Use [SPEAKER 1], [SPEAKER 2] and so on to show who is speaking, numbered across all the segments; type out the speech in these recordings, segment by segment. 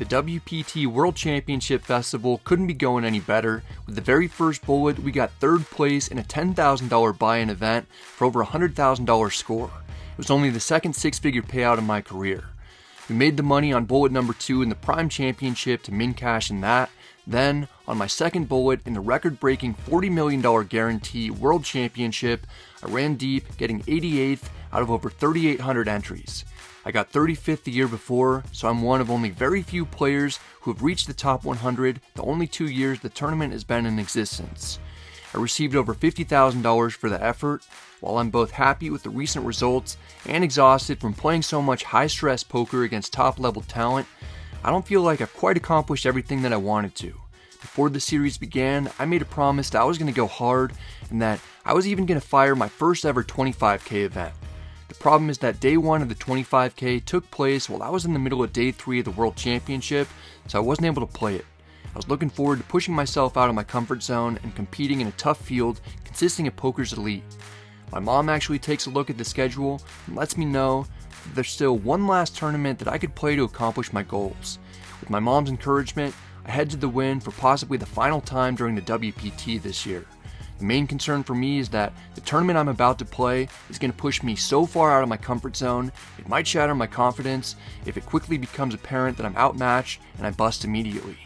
[SPEAKER 1] The WPT World Championship Festival couldn't be going any better. With the very first bullet, we got third place in a $10,000 buy-in event for over a $100,000 score. It was only the second six-figure payout in my career. We made the money on bullet number 2 in the Prime Championship to min cash in that. Then, on my second bullet in the record-breaking $40 million guarantee World Championship, I ran deep, getting 88th out of over 3,800 entries. I got 35th the year before, so I'm one of only very few players who have reached the top 100 the only 2 years the tournament has been in existence. I received over $50,000 for the effort. While I'm both happy with the recent results and exhausted from playing so much high-stress poker against top-level talent, I don't feel like I've quite accomplished everything that I wanted to. Before the series began, I made a promise that I was going to go hard and that I was even going to fire my first ever 25K event. The problem is that day 1 of the 25K took place while I was in the middle of day 3 of the World Championship, so I wasn't able to play it. I was looking forward to pushing myself out of my comfort zone and competing in a tough field consisting of poker's elite. My mom actually takes a look at the schedule and lets me know that there's still one last tournament that I could play to accomplish my goals. With my mom's encouragement, I head to the win for possibly the final time during the WPT this year. The main concern for me is that the tournament I'm about to play is going to push me so far out of my comfort zone, it might shatter my confidence if it quickly becomes apparent that I'm outmatched and I bust immediately.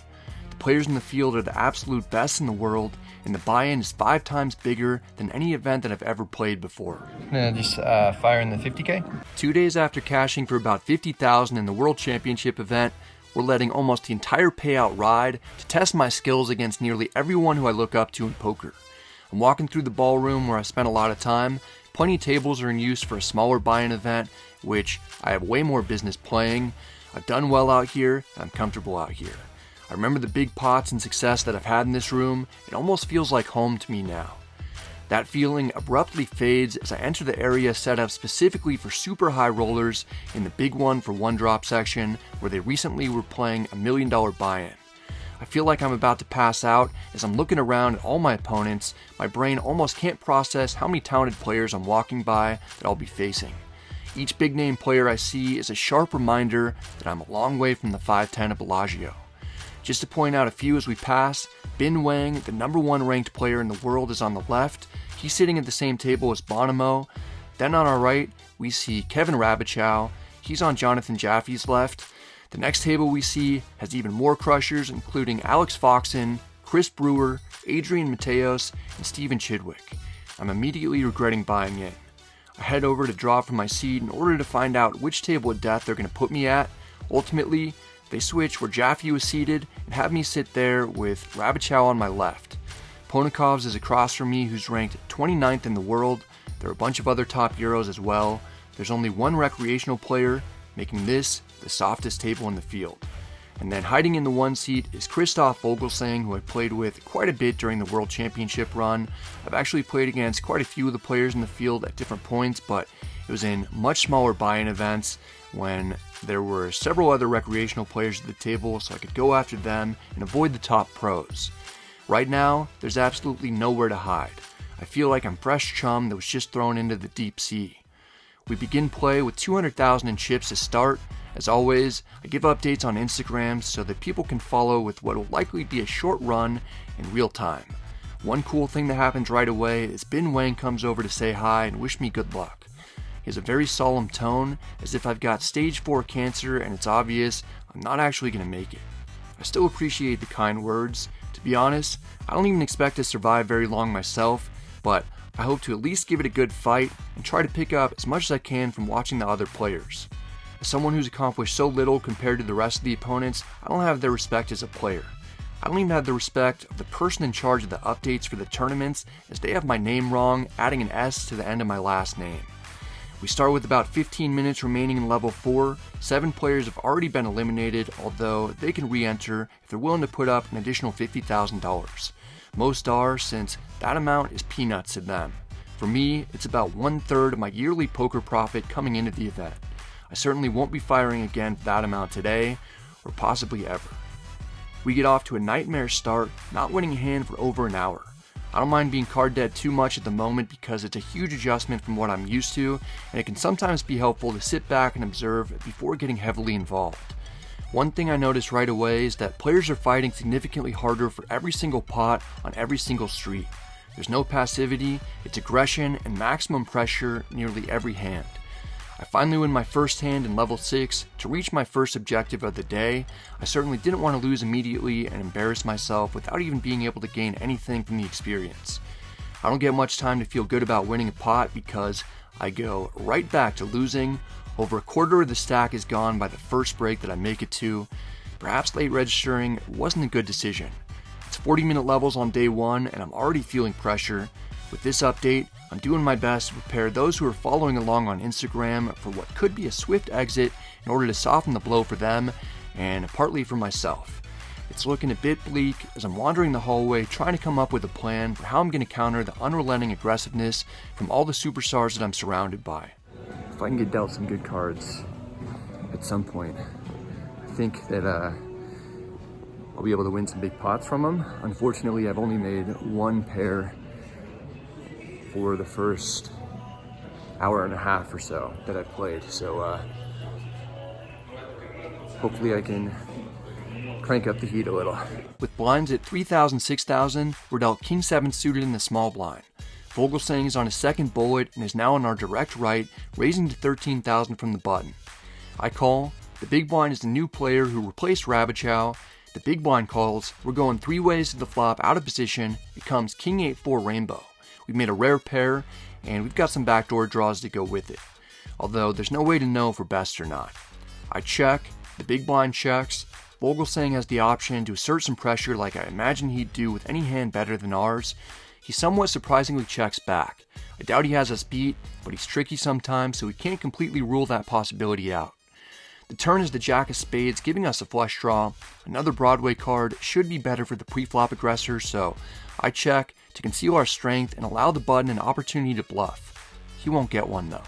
[SPEAKER 1] The players in the field are the absolute best in the world, and the buy-in is 5 times bigger than any event that I've ever played before.
[SPEAKER 2] Just fire in the 50K?
[SPEAKER 1] 2 days after cashing for about $50,000 in the World Championship event, we're letting almost the entire payout ride to test my skills against nearly everyone who I look up to in poker. I'm walking through the ballroom where I spent a lot of time. Plenty of tables are in use for a smaller buy-in event, which I have way more business playing. I've done well out here, and I'm comfortable out here. I remember the big pots and success that I've had in this room. It almost feels like home to me now. That feeling abruptly fades as I enter the area set up specifically for super high rollers in the big one for one drop section where they recently were playing a $1 million buy-in. I feel like I'm about to pass out as I'm looking around at all my opponents. My brain almost can't process how many talented players I'm walking by that I'll be facing. Each big name player I see is a sharp reminder that I'm a long way from the 510 of Bellagio. Just to point out a few as we pass, Bin Wang, the number 1 ranked player in the world, is on the left. He's sitting at the same table as Bonomo. Then on our right, we see Kevin Rabichow. He's on Jonathan Jaffe's left. The next table we see has even more crushers, including Alex Foxen, Chris Brewer, Adrian Mateos, and Steven Chidwick. I'm immediately regretting buying in. I head over to draw from my seat in order to find out which table of death they're going to put me at. Ultimately, they switch where Jaffe was seated and have me sit there with Rabichow on my left. Ponikovs is across from me, who's ranked 29th in the world. There are a bunch of other top Euros as well. There's only one recreational player, making this the softest table in the field. And then hiding in the one seat is Christoph Vogelsang, who I played with quite a bit during the World Championship run. I've actually played against quite a few of the players in the field at different points, but it was in much smaller buy-in events when there were several other recreational players at the table, so I could go after them and avoid the top pros. Right now, there's absolutely nowhere to hide. I feel like I'm fresh chum that was just thrown into the deep sea. We begin play with 200,000 in chips to start. As always, I give updates on Instagram so that people can follow with what will likely be a short run in real time. One cool thing that happens right away is Bin Wang comes over to say hi and wish me good luck. He has a very solemn tone, as if I've got stage 4 cancer and it's obvious I'm not actually going to make it. I still appreciate the kind words. To be honest, I don't even expect to survive very long myself, but I hope to at least give it a good fight and try to pick up as much as I can from watching the other players. As someone who's accomplished so little compared to the rest of the opponents, I don't have their respect as a player. I don't even have the respect of the person in charge of the updates for the tournaments, as they have my name wrong, adding an S to the end of my last name. We start with about 15 minutes remaining in level 4. 7 players have already been eliminated, although they can re-enter if they're willing to put up an additional $50,000. Most are, since that amount is peanuts to them. For me, it's about 1/3 of my yearly poker profit coming into the event. I certainly won't be firing again for that amount today, or possibly ever. We get off to a nightmare start, not winning a hand for over an hour. I don't mind being card dead too much at the moment because it's a huge adjustment from what I'm used to, and it can sometimes be helpful to sit back and observe before getting heavily involved. One thing I noticed right away is that players are fighting significantly harder for every single pot on every single street. There's no passivity, it's aggression and maximum pressure nearly every hand. I finally win my first hand in level 6 to reach my first objective of the day. I certainly didn't want to lose immediately and embarrass myself without even being able to gain anything from the experience. I don't get much time to feel good about winning a pot because I go right back to losing. Over a quarter of the stack is gone by the first break that I make it to. Perhaps late registering wasn't a good decision. It's 40-minute levels on day 1 and I'm already feeling pressure. With this update, I'm doing my best to prepare those who are following along on Instagram for what could be a swift exit in order to soften the blow for them and partly for myself. It's looking a bit bleak as I'm wandering the hallway trying to come up with a plan for how I'm going to counter the unrelenting aggressiveness from all the superstars that I'm surrounded by. If I can get dealt some good cards at some point, I think that I'll be able to win some big pots from them. Unfortunately, I've only made one pair for the first hour and a half or so that I played, so hopefully I can crank up the heat a little. With blinds at 3,000, 6,000, we're dealt King 7 suited in the small blind. Vogelsang is on his second bullet and is now on our direct right, raising to 13,000 from the button. I call. The big blind is the new player who replaced Rabbit-Chow. The big blind calls. We're going 3 ways to the flop out of position. It comes King 8-4 rainbow. We've made a rare pair and we've got some backdoor draws to go with it. Although there's no way to know if we're best or not. I check. The big blind checks. Vogelsang has the option to assert some pressure like I imagine he'd do with any hand better than ours. He somewhat surprisingly checks back. I doubt he has us beat, but he's tricky sometimes, so we can't completely rule that possibility out. The turn is the Jack of Spades, giving us a flush draw. Another Broadway card should be better for the pre-flop aggressor, so I check to conceal our strength and allow the button an opportunity to bluff. He won't get one though.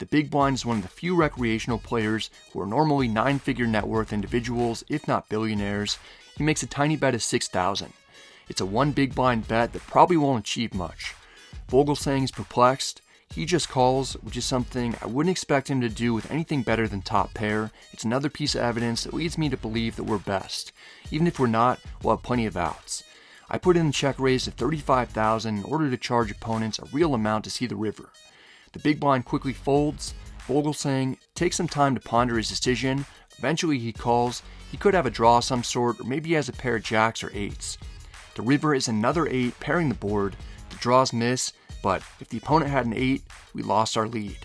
[SPEAKER 1] The big blind is one of the few recreational players who are normally 9-figure net worth individuals, if not billionaires. He makes a tiny bet of 6,000. It's a 1 big blind bet that probably won't achieve much. Vogelsang is perplexed. He just calls, which is something I wouldn't expect him to do with anything better than top pair. It's another piece of evidence that leads me to believe that we're best. Even if we're not, we'll have plenty of outs. I put in the check raise to 35,000 in order to charge opponents a real amount to see the river. The big blind quickly folds. Vogelsang takes some time to ponder his decision. Eventually he calls. He could have a draw of some sort, or maybe he has a pair of jacks or 8s. The river is another 8 pairing the board. The draws miss, but if the opponent had an 8, we lost our lead.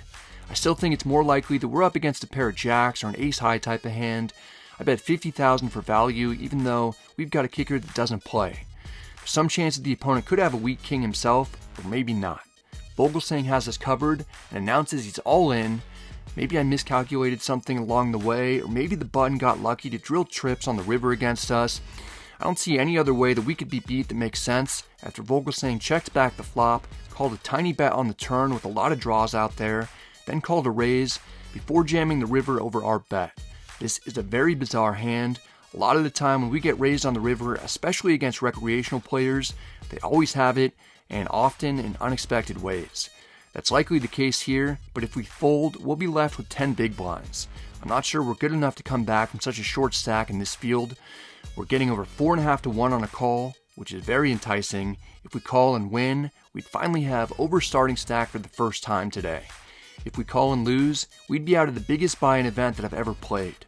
[SPEAKER 1] I still think it's more likely that we're up against a pair of jacks or an ace-high type of hand. I bet 50,000 for value, even though we've got a kicker that doesn't play. There's some chance that the opponent could have a weak king himself, or maybe not. Vogelsang has us covered and announces he's all in. Maybe I miscalculated something along the way, or maybe the button got lucky to drill trips on the river against us. I don't see any other way that we could be beat that makes sense. After Vogelsang checked back the flop, called a tiny bet on the turn with a lot of draws out there, then called a raise before jamming the river over our bet. This is a very bizarre hand. A lot of the time when we get raised on the river, especially against recreational players, they always have it, and often in unexpected ways. That's likely the case here, but if we fold, we'll be left with 10 big blinds. I'm not sure we're good enough to come back from such a short stack in this field. We're getting over 4.5 to 1 on a call, which is very enticing. If we call and win, we'd finally have over starting stack for the first time today. If we call and lose, we'd be out of the biggest buy-in event that I've ever played.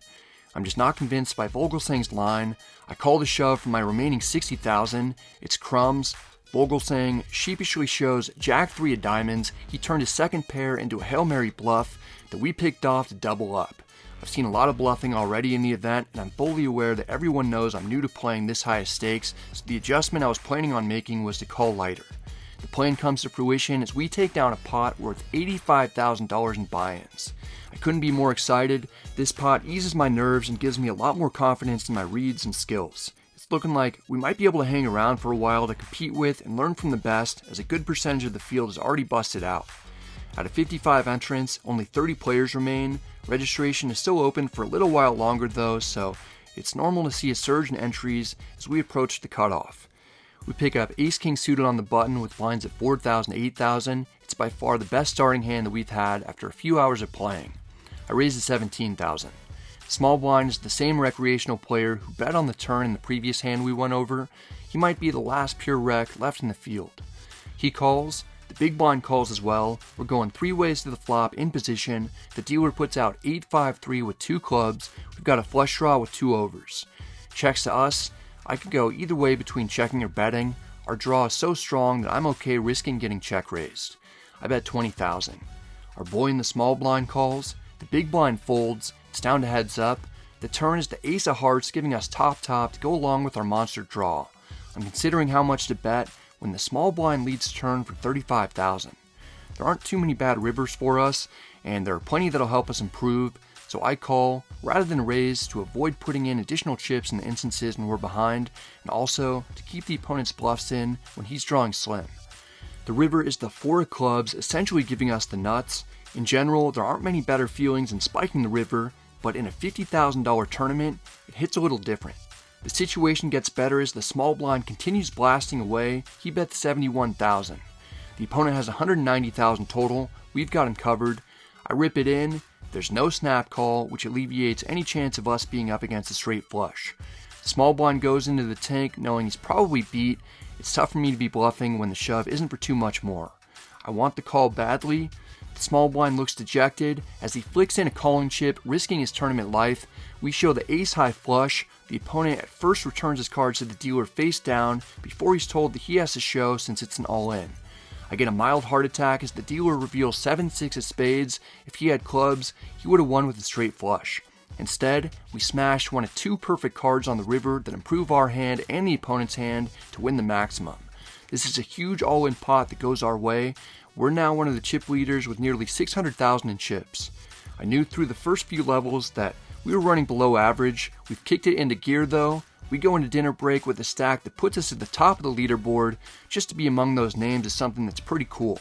[SPEAKER 1] I'm just not convinced by Vogelsang's line. I call the shove for my remaining 60,000. It's crumbs. Vogelsang sheepishly shows Jack 3 of diamonds. He turned his second pair into a Hail Mary bluff that we picked off to double up. I've seen a lot of bluffing already in the event, and I'm fully aware that everyone knows I'm new to playing this high of stakes, so the adjustment I was planning on making was to call lighter. The plan comes to fruition as we take down a pot worth $85,000 in buy-ins. I couldn't be more excited. This pot eases my nerves and gives me a lot more confidence in my reads and skills. It's looking like we might be able to hang around for a while to compete with and learn from the best, as a good percentage of the field is already busted out. Out of 55 entrants, only 30 players remain. Registration is still open for a little while longer though, so it's normal to see a surge in entries as we approach the cutoff. We pick up Ace-King suited on the button with blinds at 4,000 to 8,000. It's by far the best starting hand that we've had after a few hours of playing. I raise to 17,000. Small blind is the same recreational player who bet on the turn in the previous hand we went over. He might be the last pure rec left in the field. He calls, the big blind calls as well. We're going 3 ways to the flop in position. The dealer puts out 8-5-3 with 2 clubs. We've got a flush draw with 2 overs. Checks to us. I could go either way between checking or betting. Our draw is so strong that I'm okay risking getting check raised. I bet 20,000. Our boy in the small blind calls. The big blind folds. It's down to heads up. The turn is the ace of hearts, giving us top to go along with our monster draw. I'm considering how much to bet when the small blind leads turn for 35,000. There aren't too many bad rivers for us, and there are plenty that'll help us improve, so I call rather than raise to avoid putting in additional chips in the instances when we're behind, and also to keep the opponent's bluffs in when he's drawing slim. The river is the 4 of clubs, essentially giving us the nuts. In general, there aren't many better feelings in spiking the river, but in a $50,000 tournament, it hits a little different. The situation gets better as the small blind continues blasting away. He bets 71,000. The opponent has 190,000 total. We've got him covered. I rip it in. There's no snap call, which alleviates any chance of us being up against a straight flush. The small blind goes into the tank knowing he's probably beat. It's tough for me to be bluffing when the shove isn't for too much more. I want the call badly. The small blind looks dejected as he flicks in a calling chip, risking his tournament life. We show the ace high flush. The opponent at first returns his cards to the dealer face down before he's told that he has to show since it's an all-in. I get a mild heart attack as the dealer reveals 7-6 of spades. If he had clubs, he would have won with a straight flush. Instead, we smash one of 2 perfect cards on the river that improve our hand and the opponent's hand to win the maximum. This is a huge all-in pot that goes our way. We're now one of the chip leaders with nearly 600,000 in chips. I knew through the first few levels that we were running below average. We've kicked it into gear though. We go into dinner break with a stack that puts us at the top of the leaderboard. Just to be among those names is something that's pretty cool.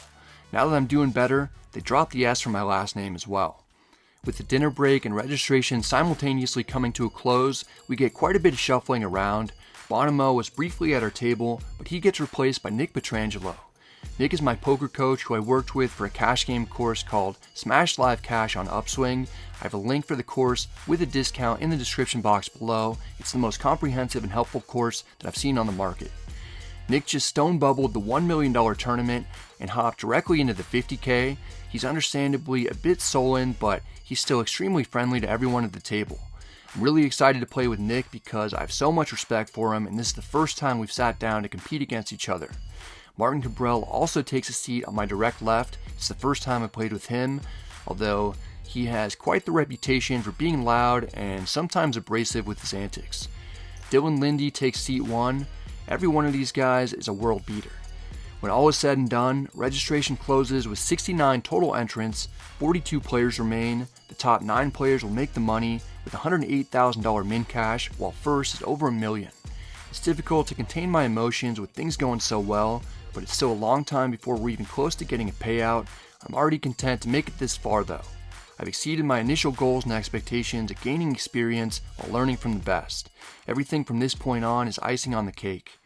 [SPEAKER 1] Now that I'm doing better, they dropped the S from my last name as well. With the dinner break and registration simultaneously coming to a close, we get quite a bit of shuffling around. Bonomo was briefly at our table, but he gets replaced by Nick Petrangelo. Nick is my poker coach who I worked with for a cash game course called Smash Live Cash on Upswing. I have a link for the course with a discount in the description box below. It's the most comprehensive and helpful course that I've seen on the market. Nick just stone bubbled the $1 million tournament and hopped directly into the 50K. He's understandably a bit sullen, but he's still extremely friendly to everyone at the table. I'm really excited to play with Nick because I have so much respect for him, and this is the first time we've sat down to compete against each other. Martin Kabrhel also takes a seat on my direct left. It's the first time I played with him, although he has quite the reputation for being loud and sometimes abrasive with his antics. Dylan Lindy takes seat 1. Every one of these guys is a world beater. When all is said and done, registration closes with 69 total entrants, 42 players remain. The top 9 players will make the money with $108,000 min cash, while first is over $1 million. It's difficult to contain my emotions with things going so well, but it's still a long time before we're even close to getting a payout. I'm already content to make it this far though. I've exceeded my initial goals and expectations at gaining experience while learning from the best. Everything from this point on is icing on the cake.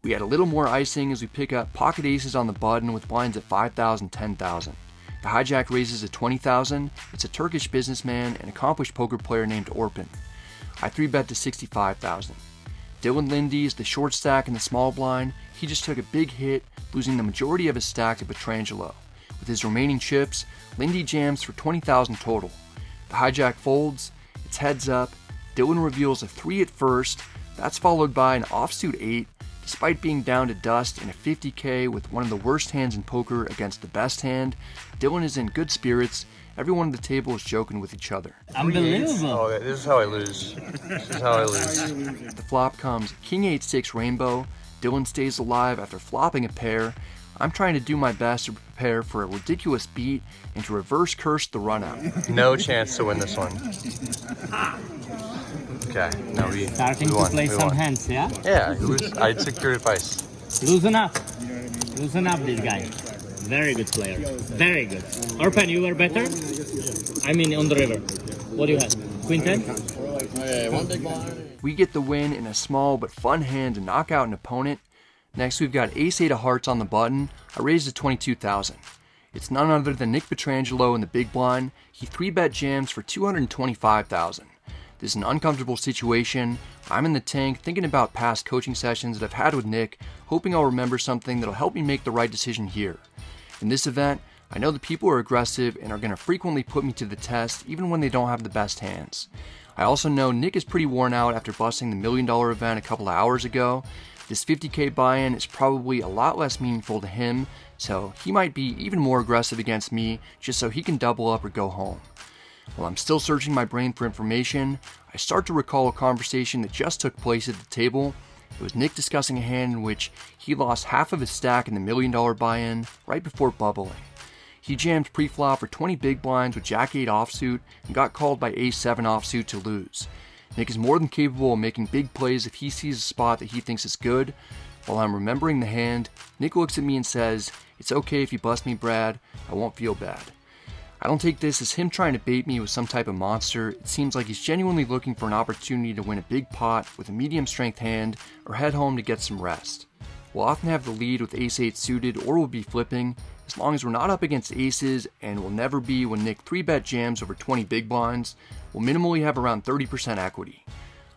[SPEAKER 1] We add a little more icing as we pick up pocket aces on the button with blinds at 5,000, 10,000. The hijack raises at 20,000. It's a Turkish businessman and accomplished poker player named Orpin. I 3-bet to 65,000. Dylan Lindy is the short stack in the small blind. He just took a big hit, losing the majority of his stack to Petrangelo. With his remaining chips, Lindy jams for 20,000 total. The hijack folds, it's heads up. Dylan reveals a 3 at first. That's followed by an offsuit 8. Despite being down to dust in a 50K with one of the worst hands in poker against the best hand, Dylan is in good spirits. Everyone at the table is joking with each other.
[SPEAKER 2] Unbelievable.
[SPEAKER 3] Oh, this is how I lose. This is how I lose.
[SPEAKER 1] The flop comes King 8-6 rainbow. Dylan stays alive after flopping a pair. I'm trying to do my best to prepare for a ridiculous beat and to reverse curse the run out.
[SPEAKER 3] No chance to win this one. Okay, now we
[SPEAKER 2] Starting to play some hands, yeah?
[SPEAKER 3] Yeah, I took your advice.
[SPEAKER 2] Loosen up. Loosen up, this guy. Very good player. Very good. Orpen, you were better? I mean, on the river. What do you have? Queen 10?
[SPEAKER 1] We get the win in a small but fun hand to knock out an opponent. Next, we've got Ace-8 of hearts on the button. I raised to 22,000. It's none other than Nick Petrangelo in the big blind. He 3-bet jams for 225,000. This is an uncomfortable situation. I'm in the tank thinking about past coaching sessions that I've had with Nick, hoping I'll remember something that'll help me make the right decision here. In this event, I know the people are aggressive and are going to frequently put me to the test even when they don't have the best hands. I also know Nick is pretty worn out after busting the $1 million event a couple of hours ago. This 50k buy-in is probably a lot less meaningful to him, so he might be even more aggressive against me just so he can double up or go home. While I'm still searching my brain for information, I start to recall a conversation that just took place at the table. It was Nick discussing a hand in which he lost half of his stack in the $1 million buy-in right before bubbling. He jammed pre-flop for 20 big blinds with Jack-8 offsuit and got called by Ace-7 offsuit to lose. Nick is more than capable of making big plays if he sees a spot that he thinks is good. While I'm remembering the hand, Nick looks at me and says, "It's okay if you bust me, Brad, I won't feel bad." I don't take this as him trying to bait me with some type of monster. It seems like he's genuinely looking for an opportunity to win a big pot with a medium strength hand or head home to get some rest. We'll often have the lead with Ace-8 suited or we'll be flipping, as long as we're not up against aces, and will never be when Nick 3-bet jams over 20 big blinds. We'll minimally have around 30% equity.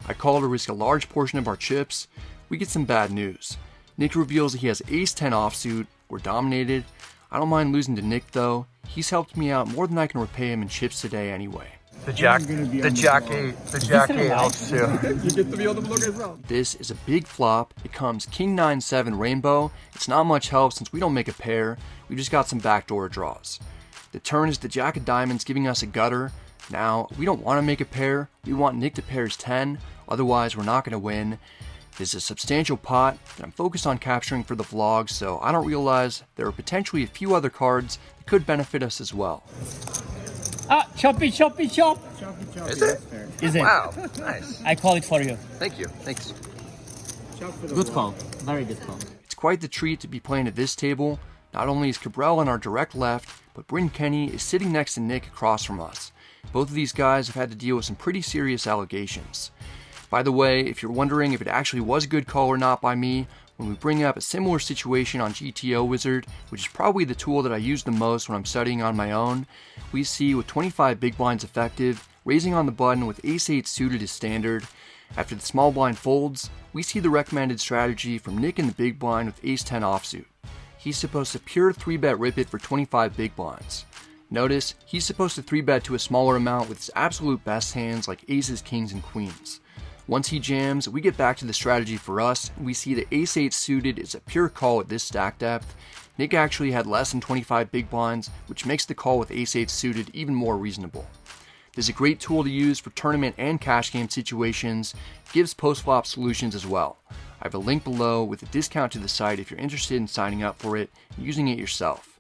[SPEAKER 1] I call to risk a large portion of our chips. We get some bad news. Nick reveals that he has Ace-10 offsuit. We're dominated. I don't mind losing to Nick though. He's helped me out more than I can repay him in chips today anyway.
[SPEAKER 3] The Jack-8 helps too.
[SPEAKER 4] You get to be on the block as well.
[SPEAKER 1] This is a big flop. It comes King-9-7 rainbow. It's not much help since we don't make a pair. We just got some backdoor draws. The turn is the Jack of diamonds giving us a gutter. Now, we don't want to make a pair. We want Nick to pair his 10. Otherwise, we're not going to win. This is a substantial pot that I'm focused on capturing for the vlog, so I don't realize there are potentially a few other cards that could benefit us as well.
[SPEAKER 2] Ah, choppy, choppy, chop.
[SPEAKER 3] Is it?
[SPEAKER 2] Is it?
[SPEAKER 3] Wow, nice.
[SPEAKER 2] I call it for you.
[SPEAKER 3] Thank you. Thanks.
[SPEAKER 2] Good call. Very good call.
[SPEAKER 1] It's quite the treat to be playing at this table. Not only is Kabrhel on our direct left, but Bryn Kenny is sitting next to Nick across from us. Both of these guys have had to deal with some pretty serious allegations. By the way, if you're wondering if it actually was a good call or not by me, when we bring up a similar situation on GTO Wizard, which is probably the tool that I use the most when I'm studying on my own, we see with 25 big blinds effective, raising on the button with Ace-8 suited is standard. After the small blind folds, we see the recommended strategy from Nick in the big blind with Ace-10 offsuit. He's supposed to pure 3-bet rip it for 25 big blinds. Notice, he's supposed to 3-bet to a smaller amount with his absolute best hands like aces, kings, and queens. Once he jams, we get back to the strategy for us, and we see that Ace-8 suited is a pure call at this stack depth. Nick actually had less than 25 big blinds, which makes the call with Ace-8 suited even more reasonable. This is a great tool to use for tournament and cash game situations. It gives post-flop solutions as well. I have a link below with a discount to the site if you're interested in signing up for it and using it yourself.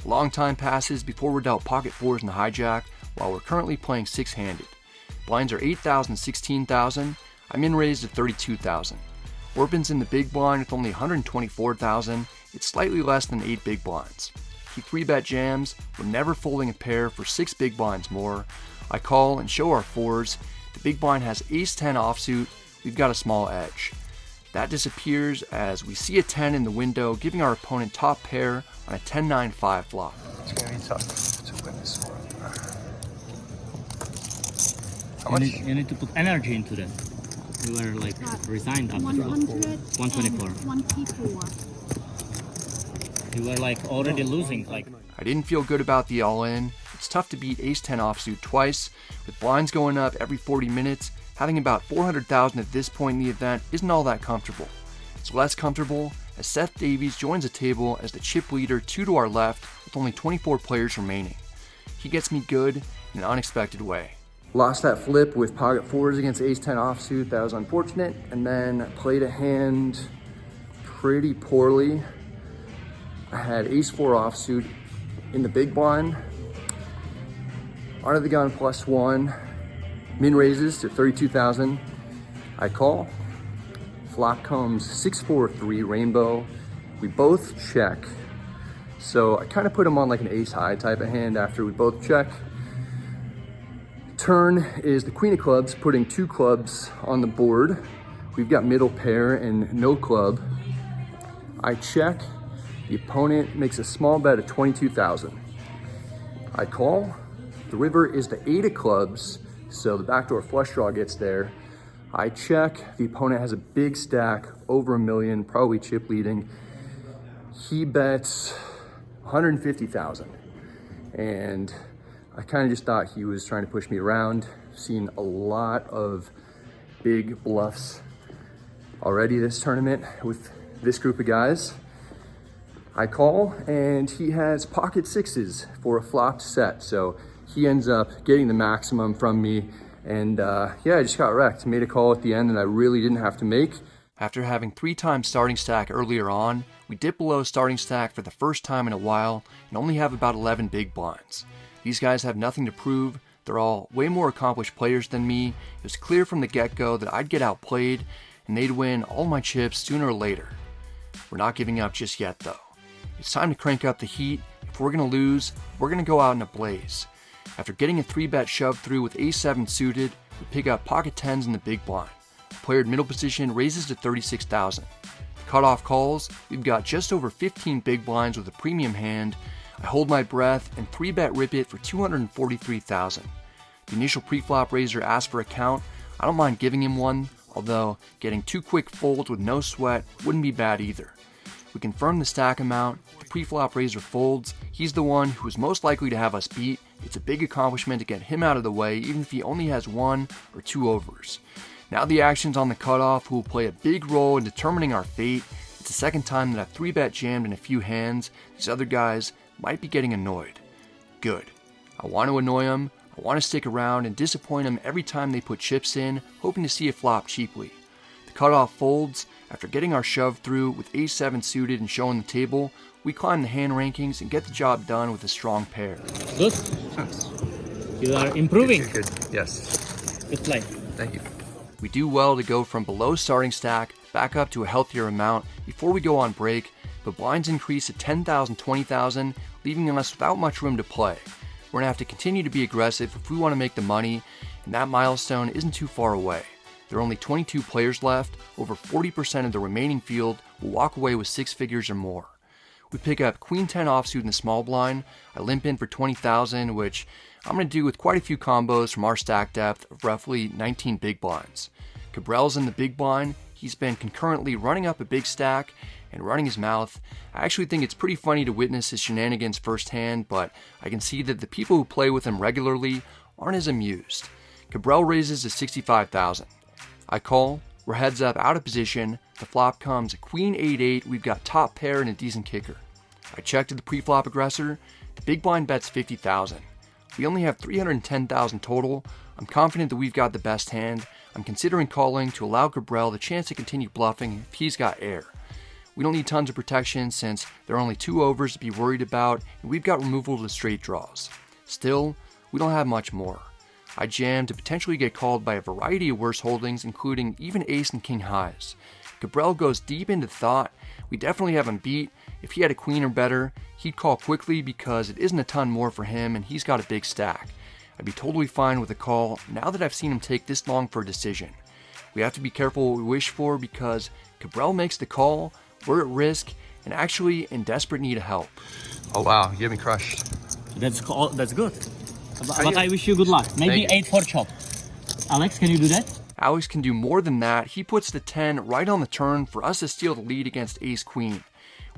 [SPEAKER 1] A long time passes before we're dealt pocket fours in the hijack, while we're currently playing 6-handed. Blinds are 8,000, 16,000. I'm in raised at 32,000. Orpin's in the big blind with only 124,000. It's slightly less than 8 big blinds. He 3-bet jams. We're never folding a pair for 6 big blinds more. I call and show our fours. The big blind has Ace-10 offsuit. We've got a small edge. That disappears as we see a 10 in the window, giving our opponent top pair on a 10-9-5 flop.
[SPEAKER 3] It's gonna be tough to win this one. How much?
[SPEAKER 2] You need to put energy into that. You were like resigned after 124.
[SPEAKER 5] 124.
[SPEAKER 2] You were like already losing. Like
[SPEAKER 1] I didn't feel good about the all-in. It's tough to beat Ace-10 offsuit twice. With blinds going up every 40 minutes, having about 400,000 at this point in the event isn't all that comfortable. It's less comfortable as Seth Davies joins the table as the chip leader 2 to our left with only 24 players remaining. He gets me good in an unexpected way. Lost that flip with pocket fours against Ace-10 offsuit. That was unfortunate. And then played a hand pretty poorly. I had Ace-4 offsuit in the big blind. Under the gun +1. Min raises to 32,000. I call. Flop comes 6-4-3 rainbow. We both check. So I kind of put him on like an ace high type of hand after we both check. Turn is the queen of clubs, putting 2 clubs on the board. We've got middle pair and no club. I check. The opponent makes a small bet of 22,000. I call. The river is the 8 of clubs, So the backdoor flush draw gets there. I check, the opponent has a big stack, over $1 million, probably chip leading. He bets 150,000. And I kind of just thought he was trying to push me around. Seen a lot of big bluffs already this tournament with this group of guys. I call and he has pocket sixes for a flopped set. So he ends up getting the maximum from me. And yeah, I just got wrecked. Made a call at the end that I really didn't have to make. After having 3 times starting stack earlier on, we dip below starting stack for the first time in a while and only have about 11 big blinds. These guys have nothing to prove. They're all way more accomplished players than me. It was clear from the get-go that I'd get outplayed and they'd win all my chips sooner or later. We're not giving up just yet though. It's time to crank up the heat. If we're gonna lose, we're gonna go out in a blaze. After getting a 3-bet shoved through with ace-7 suited, we pick up pocket 10s in the big blind. The player in middle position raises to 36,000. The cutoff calls, we've got just over 15 big blinds with a premium hand. I hold my breath and 3-bet rip it for 243,000. The initial pre-flop raiser asks for a count. I don't mind giving him one, although getting 2 quick folds with no sweat wouldn't be bad either. We confirm the stack amount, the pre-flop raiser folds. He's the one who is most likely to have us beat. It's a big accomplishment to get him out of the way, even if he only has 1 or 2 overs. Now the action's on the cutoff, who will play a big role in determining our fate. It's the second time that I've 3-bet jammed in a few hands. These other guys might be getting annoyed. Good. I want to annoy them, I want to stick around and disappoint them every time they put chips in, hoping to see it flop cheaply. The cutoff folds. After getting our shove through with ace-7 suited and showing the table, we climb the hand rankings and get the job done with a strong pair.
[SPEAKER 2] Good. You are improving.
[SPEAKER 3] Good. Yes.
[SPEAKER 2] Good play.
[SPEAKER 3] Thank you.
[SPEAKER 1] We do well to go from below starting stack back up to a healthier amount before we go on break, but blinds increase to 10,000, 20,000, leaving us without much room to play. We're gonna have to continue to be aggressive if we want to make the money, and that milestone isn't too far away. There are only 22 players left. Over 40% of the remaining field will walk away with 6 figures or more. We pick up Queen 10 offsuit in the small blind. I limp in for 20,000, which I'm going to do with quite a few combos from our stack depth of roughly 19 big blinds. Kabrhel's in the big blind. He's been concurrently running up a big stack and running his mouth. I actually think it's pretty funny to witness his shenanigans firsthand, but I can see that the people who play with him regularly aren't as amused. Kabrhel raises to 65,000. I call, we're heads up out of position, the flop comes Queen 8-8, we've got top pair and a decent kicker. I check to the pre-flop aggressor, the big blind bets 50,000. We only have 310,000 total. I'm confident that we've got the best hand. I'm considering calling to allow Kabrhel the chance to continue bluffing if he's got air. We don't need tons of protection since there are only 2 overs to be worried about and we've got removal to straight draws. Still, we don't have much more. I jam to potentially get called by a variety of worse holdings, including even ace and king highs. Kabrhel goes deep into thought. We definitely have him beat. If he had a queen or better, he'd call quickly because it isn't a ton more for him and he's got a big stack. I'd be totally fine with a call now that I've seen him take this long for a decision. We have to be careful what we wish for because Kabrhel makes the call, we're at risk, and actually in desperate need of help.
[SPEAKER 3] Oh wow, you get me crushed.
[SPEAKER 2] That's good. But I wish you good luck. Maybe 8 for chop. Alex, can you do that?
[SPEAKER 1] Alex can do more than that. He puts the 10 right on the turn for us to steal the lead against ace-queen.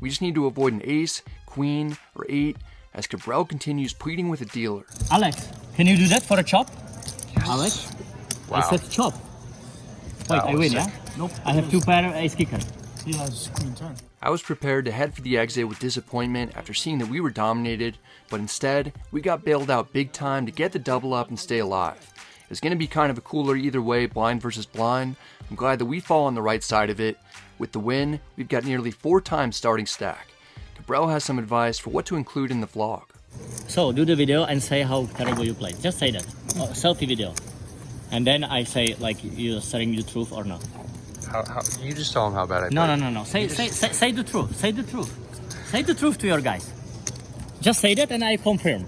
[SPEAKER 1] We just need to avoid an ace, queen, or 8 as Kabrhel continues pleading with the dealer.
[SPEAKER 2] Alex, can you do that for a chop? Yes. Alex?
[SPEAKER 3] Wow.
[SPEAKER 2] I said chop. Wait, I win, yeah? Nope. I have 2 pair ace kicker.
[SPEAKER 5] He has queen 10.
[SPEAKER 1] I was prepared to head for the exit with disappointment after seeing that we were dominated, but instead, we got bailed out big time to get the double up and stay alive. It's going to be kind of a cooler either way, blind versus blind. I'm glad that we fall on the right side of it. With the win, we've got nearly 4 times starting stack. Kabrhel has some advice for what to include in the vlog.
[SPEAKER 2] So, do the video and say how terrible you played. Just say that. Selfie video. And then I say, like, you're telling the truth or not.
[SPEAKER 3] How you just tell him how bad I played.
[SPEAKER 2] No. Say the truth. Say the truth. Say the truth to your guys. Just say that and I confirm.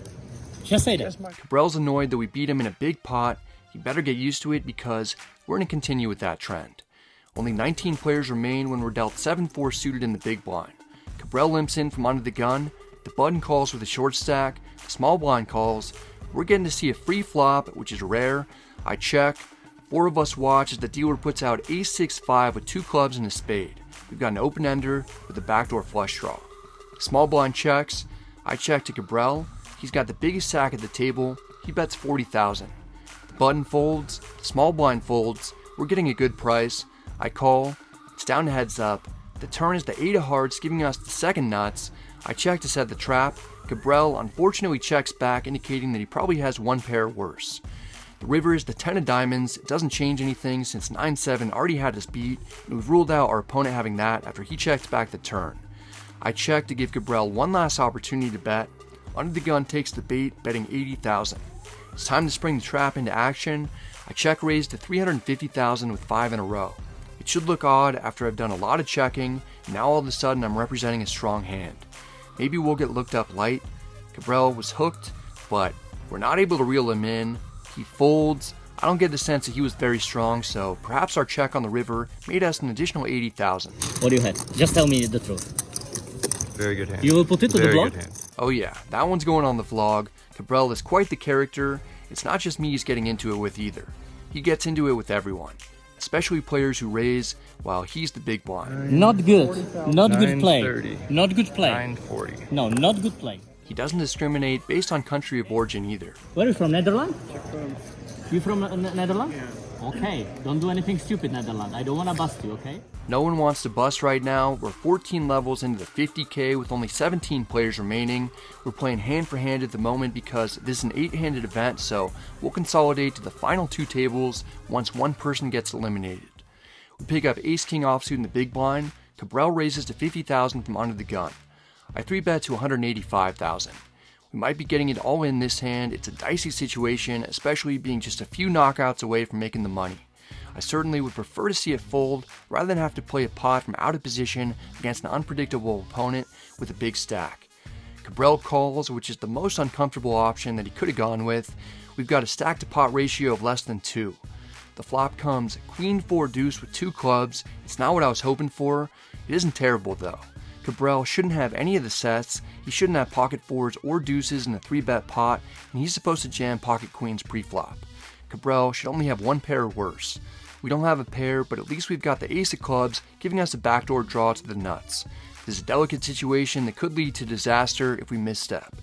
[SPEAKER 2] Just say that.
[SPEAKER 1] Kabrhel's annoyed that we beat him in a big pot. He better get used to it because we're going to continue with that trend. Only 19 players remain when we're dealt 7-4 suited in the big blind. Kabrhel limps in from under the gun. The button calls with a short stack. The small blind calls. We're getting to see a free flop, which is rare. I check. 4 of us watch as the dealer puts out ace-6-5 with 2 clubs and a spade. We've got an open-ender with a backdoor flush draw. Small blind checks. I check to Kabrhel. He's got the biggest stack at the table. He bets 40,000. The button folds. The small blind folds. We're getting a good price. I call. It's down to heads up. The turn is the 8 of hearts, giving us the second nuts. I check to set the trap. Kabrhel unfortunately checks back, indicating that he probably has one pair worse. The river is the 10 of diamonds. It doesn't change anything since 9-7 already had us beat, and we've ruled out our opponent having that after he checked back the turn. I check to give Kabrhel one last opportunity to bet. Under the gun takes the bait, betting 80,000. It's time to spring the trap into action. I check raise to 350,000 with 5 in a row. It should look odd after I've done a lot of checking, and now all of a sudden I'm representing a strong hand. Maybe we'll get looked up light. Kabrhel was hooked, but we're not able to reel him in. He folds. I don't get the sense that he was very strong, so perhaps our check on the river made us an additional 80,000.
[SPEAKER 2] What do you have? Just tell me the truth.
[SPEAKER 3] Very good hand.
[SPEAKER 2] You will put it to the
[SPEAKER 3] Very
[SPEAKER 2] blog?
[SPEAKER 3] good hand.
[SPEAKER 1] Oh yeah, that one's going on the vlog. Kabrhel is quite the character. It's not just me he's getting into it with either. He gets into it with everyone, especially players who raise while he's the big blind.
[SPEAKER 2] Not good. Not good play.
[SPEAKER 3] 930.
[SPEAKER 2] Not good play.
[SPEAKER 3] 940.
[SPEAKER 2] No, not good play.
[SPEAKER 1] He doesn't discriminate based on country of origin either.
[SPEAKER 2] Where are you from? Netherlands? You from Netherlands? Yeah. Okay, don't do anything stupid, Netherlands. I don't want to bust you, okay?
[SPEAKER 1] No one wants to bust right now. We're 14 levels into the 50k with only 17 players remaining. We're playing hand for hand at the moment because this is an 8-handed event, so we'll consolidate to the final 2 tables once one person gets eliminated. We pick up ace-king offsuit in the big blind. Kabrhel raises to 50,000 from under the gun. I 3-bet to 185,000. We might be getting it all in this hand. It's a dicey situation, especially being just a few knockouts away from making the money. I certainly would prefer to see it fold rather than have to play a pot from out of position against an unpredictable opponent with a big stack. Kabrhel calls, which is the most uncomfortable option that he could have gone with. We've got a stack to pot ratio of less than 2. The flop comes queen 4 deuce with 2 clubs. It's not what I was hoping for. It isn't terrible though. Kabrhel shouldn't have any of the sets. He shouldn't have pocket 4s or deuces in a 3-bet pot, and he's supposed to jam pocket queens pre-flop. Kabrhel should only have one pair or worse. We don't have a pair, but at least we've got the ace of clubs, giving us a backdoor draw to the nuts. This is a delicate situation that could lead to disaster if we misstep.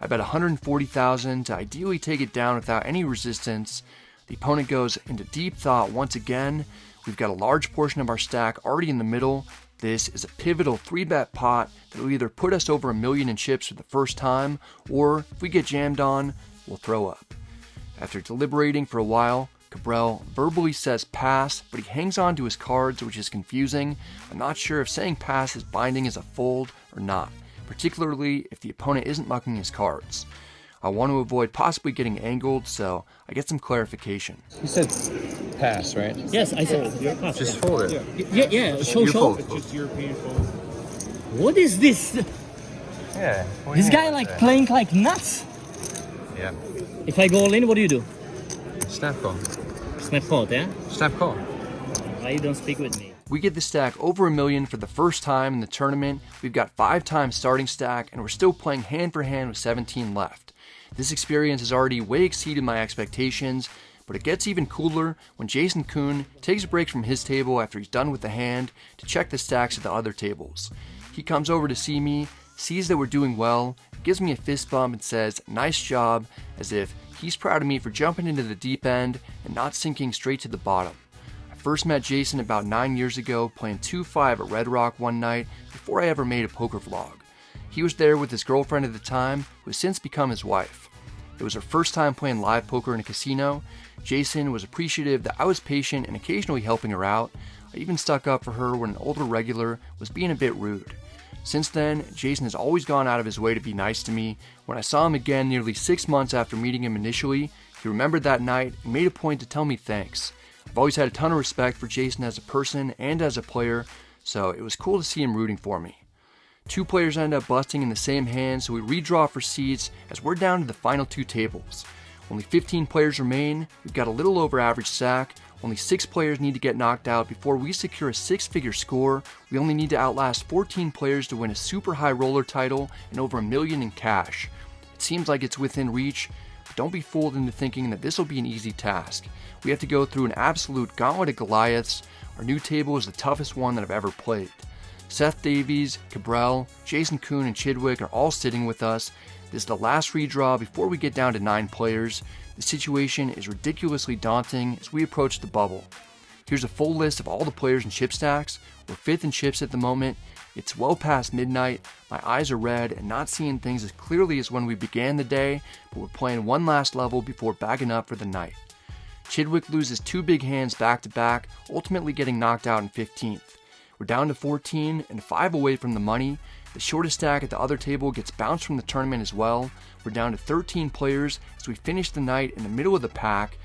[SPEAKER 1] I bet 140,000 to ideally take it down without any resistance. The opponent goes into deep thought once again. We've got a large portion of our stack already in the middle. This is a pivotal 3-bet pot that will either put us over $1 million in chips for the first time, or if we get jammed on, we'll throw up. After deliberating for a while, Kabrhel verbally says pass, but he hangs on to his cards, which is confusing. I'm not sure if saying pass is binding as a fold or not, particularly if the opponent isn't mucking his cards. I want to avoid possibly getting angled, so I get some clarification.
[SPEAKER 3] You said pass, right?
[SPEAKER 2] Yes, I said pass.
[SPEAKER 3] Just fold it.
[SPEAKER 2] Yeah, show.
[SPEAKER 3] You fold.
[SPEAKER 4] Just European fold.
[SPEAKER 2] What is this?
[SPEAKER 3] Yeah.
[SPEAKER 2] This guy like playing like nuts.
[SPEAKER 3] Yeah.
[SPEAKER 2] If I go all in, what do you do?
[SPEAKER 3] Snap call.
[SPEAKER 2] Snap fold, yeah?
[SPEAKER 3] Snap call.
[SPEAKER 2] Why you don't speak with me?
[SPEAKER 1] We get the stack over $1 million for the first time in the tournament. We've got 5 times starting stack, and we're still playing hand for hand with 17 left. This experience has already way exceeded my expectations, but it gets even cooler when Jason Kuhn takes a break from his table after he's done with the hand to check the stacks at the other tables. He comes over to see me, sees that we're doing well, gives me a fist bump and says, "Nice job," as if he's proud of me for jumping into the deep end and not sinking straight to the bottom. I first met Jason about 9 years ago playing 2-5 at Redraw one night before I ever made a poker vlog. He was there with his girlfriend at the time, who has since become his wife. It was her first time playing live poker in a casino. Jason was appreciative that I was patient and occasionally helping her out. I even stuck up for her when an older regular was being a bit rude. Since then, Jason has always gone out of his way to be nice to me. When I saw him again nearly 6 months after meeting him initially, he remembered that night and made a point to tell me thanks. I've always had a ton of respect for Jason as a person and as a player, so it was cool to see him rooting for me. 2 players end up busting in the same hand, so we redraw for seats as we're down to the final 2 tables. Only 15 players remain. We've got a little over average stack. Only 6 players need to get knocked out before we secure a 6-figure score. We only need to outlast 14 players to win a super high roller title and over $1 million in cash. It seems like it's within reach, but but don't be fooled into thinking that this will be an easy task. We have to go through an absolute gauntlet of Goliaths. Our new table is the toughest one that I've ever played. Seth Davies, Kabrhel, Jason Kuhn, and Chidwick are all sitting with us. This is the last redraw before we get down to 9 players. The situation is ridiculously daunting as we approach the bubble. Here's a full list of all the players and chip stacks. We're 5th in chips at the moment. It's well past midnight. My eyes are red and not seeing things as clearly as when we began the day, but we're playing one last level before bagging up for the night. Chidwick loses 2 big hands back to back, ultimately getting knocked out in 15th. We're down to 14 and 5 away from the money. The shortest stack at the other table gets bounced from the tournament as well. We're down to 13 players as we finish the night in the middle of the pack.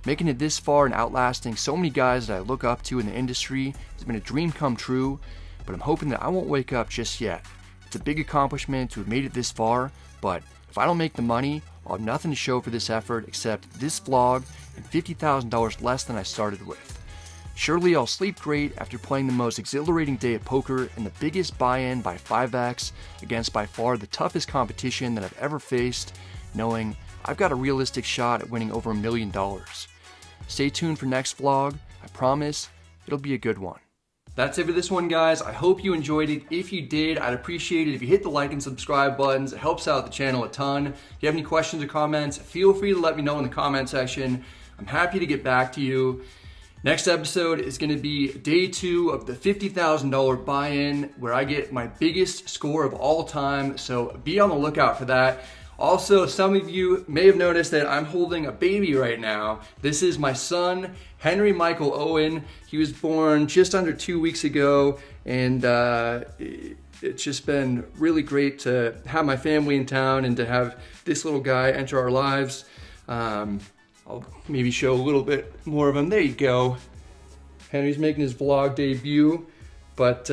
[SPEAKER 1] Making it this far and outlasting so many guys that I look up to in the industry has been a dream come true, but I'm hoping that I won't wake up just yet. It's a big accomplishment to have made it this far, but if I don't make the money, I'll have nothing to show for this effort except this vlog and $50,000 less than I started with. Surely I'll sleep great after playing the most exhilarating day at poker and the biggest buy-in by 5x against by far the toughest competition that I've ever faced, knowing I've got a realistic shot at winning over $1 million. Stay tuned for next vlog. I promise it'll be a good one. That's it for this one, guys. I hope you enjoyed it. If you did, I'd appreciate it if you hit the like and subscribe buttons. It helps out the channel a ton. If you have any questions or comments, feel free to let me know in the comment section. I'm happy to get back to you. Next episode is going to be day 2 of the $50,000 buy-in, where I get my biggest score of all time, so be on the lookout for that. Also, some of you may have noticed that I'm holding a baby right now. This is my son, Henry Michael Owen. He was born just under 2 weeks ago, and it's just been really great to have my family in town and to have this little guy enter our lives. I'll maybe show a little bit more of him. There you go. Henry's making his vlog debut. But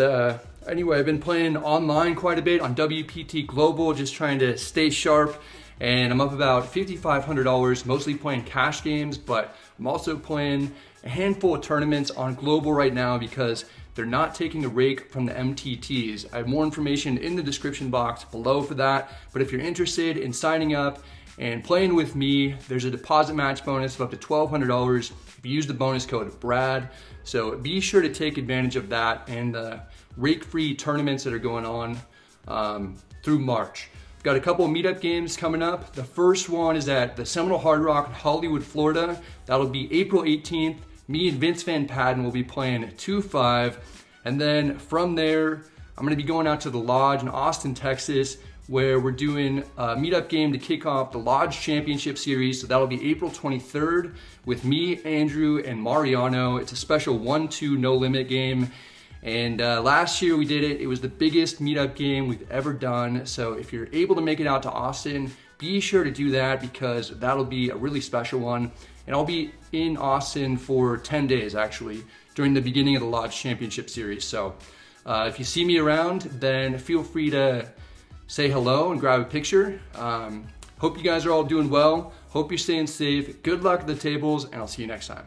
[SPEAKER 1] anyway, I've been playing online quite a bit on WPT Global, just trying to stay sharp. And I'm up about $5,500, mostly playing cash games, but I'm also playing a handful of tournaments on Global right now because they're not taking a rake from the MTTs. I have more information in the description box below for that. But if you're interested in signing up and playing with me, there's a deposit match bonus of up to $1,200 if you use the bonus code BRAD. So be sure to take advantage of that and the rake-free tournaments that are going on through March. We've got a couple of meetup games coming up. The first one is at the Seminole Hard Rock in Hollywood, Florida. That'll be April 18th. Me and Vince Van Patten will be playing 2-5. And then from there, I'm gonna be going out to the Lodge in Austin, Texas, where we're doing a meetup game to kick off the Lodge Championship series. So that'll be April 23rd with me, Andrew, and Mariano. It's a special 1-2 no limit game. And last year we did it. It was the biggest meetup game we've ever done. So if you're able to make it out to Austin, be sure to do that because that'll be a really special one. And I'll be in Austin for 10 days actually during the beginning of the Lodge Championship series. So if you see me around, then feel free to say hello and grab a picture. Hope you guys are all doing well. Hope you're staying safe. Good luck at the tables, and I'll see you next time.